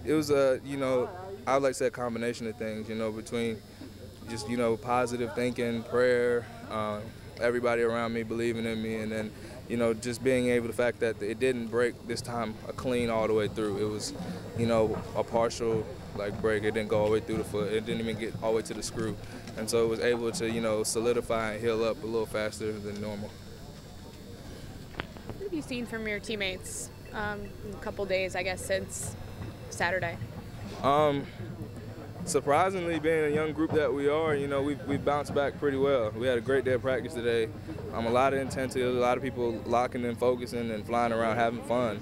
It was I would like to say a combination of things, between just, positive thinking, prayer, everybody around me believing in me, and then, just being able, the fact that it didn't break this time a clean all the way through. It was, a partial break. It didn't go all the way through the foot. It didn't even get all the way to the screw. And so it was able to, solidify and heal up a little faster than normal. What have you seen from your teammates in a couple days, I guess, since Saturday? Surprisingly, being a young group that we are, we've bounced back pretty well. We had a great day of practice today. A lot of intensity, a lot of people locking and focusing and flying around, having fun.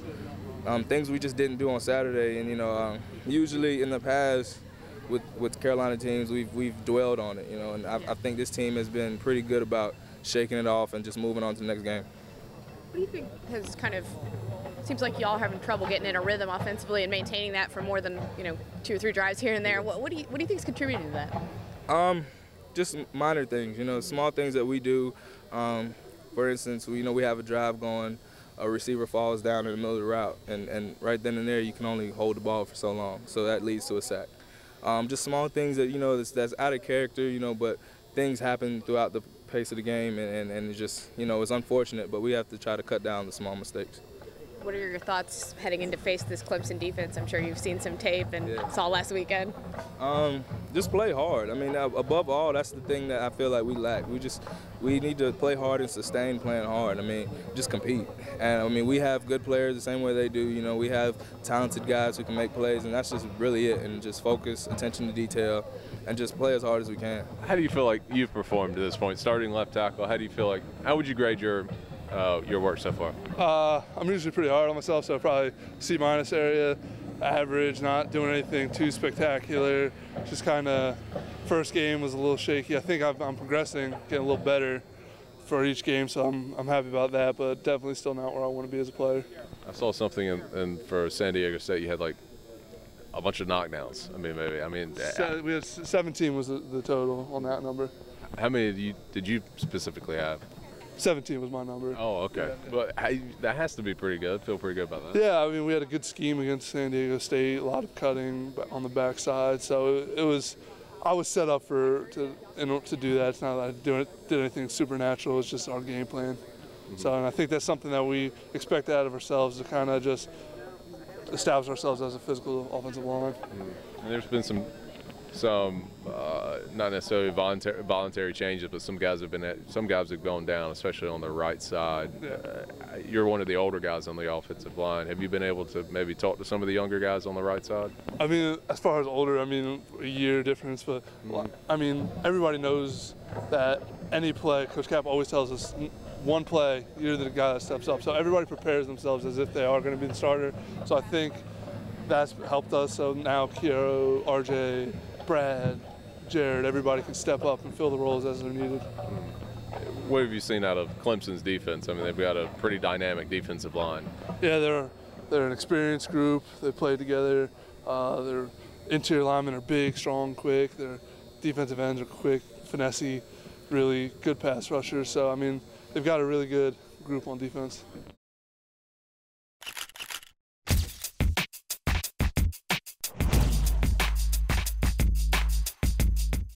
Things we just didn't do on Saturday, and usually in the past with Carolina teams, we've dwelled on it, and I think this team has been pretty good about shaking it off and just moving on to the next game. What do you think has seems like y'all are having trouble getting in a rhythm offensively and maintaining that for more than 2 or 3 drives here and there? What do you think is contributing to that? Just minor things, small things that we do. For instance, we have a drive going, a receiver falls down in the middle of the route, and right then and there you can only hold the ball for so long, so that leads to a sack. Just small things that that's out of character, but things happen throughout the pace of the game, and it's just it's unfortunate, but we have to try to cut down the small mistakes. What are your thoughts heading in to face this Clemson defense? I'm sure you've seen some tape and saw last weekend. Just play hard. Above all, that's the thing that I feel like we lack. We need to play hard and sustain playing hard. Just compete. And we have good players the same way they do. We have talented guys who can make plays, and that's just really it. And just focus, attention to detail, and just play as hard as we can. How do you feel like you've performed to this point? Starting left tackle, how would you grade your work so far? I'm usually pretty hard on myself, so probably C- area, average, not doing anything too spectacular. Just kind of first game was a little shaky. I think I'm progressing, getting a little better for each game, so I'm happy about that, but definitely still not where I want to be as a player. I saw something for San Diego State, you had a bunch of knockdowns. We had 17 was the total on that number. How many did you specifically have? 17 was my number. Oh, okay. Yeah. But that has to be pretty good. Feel pretty good about that. Yeah, we had a good scheme against San Diego State, a lot of cutting on the backside. So I was set up to do that. It's not that I did anything supernatural. It's just our game plan. Mm-hmm. So, and I think that's something that we expect out of ourselves, to kind of just establish ourselves as a physical offensive line. Mm-hmm. And there's been some not necessarily voluntary changes, but some guys have gone down, especially on the right side. Yeah. You're one of the older guys on the offensive line. Have you been able to maybe talk to some of the younger guys on the right side? As far as older, a year difference, but everybody knows that any play, Coach Cap always tells us, one play, you're the guy that steps up. So everybody prepares themselves as if they are going to be the starter. So I think that's helped us. So now Kiero, RJ, Brad, Jared, everybody can step up and fill the roles as they're needed. What have you seen out of Clemson's defense? They've got a pretty dynamic defensive line. Yeah, they're an experienced group. They play together. Their interior linemen are big, strong, quick. Their defensive ends are quick, finessey, really good pass rushers. So, they've got a really good group on defense.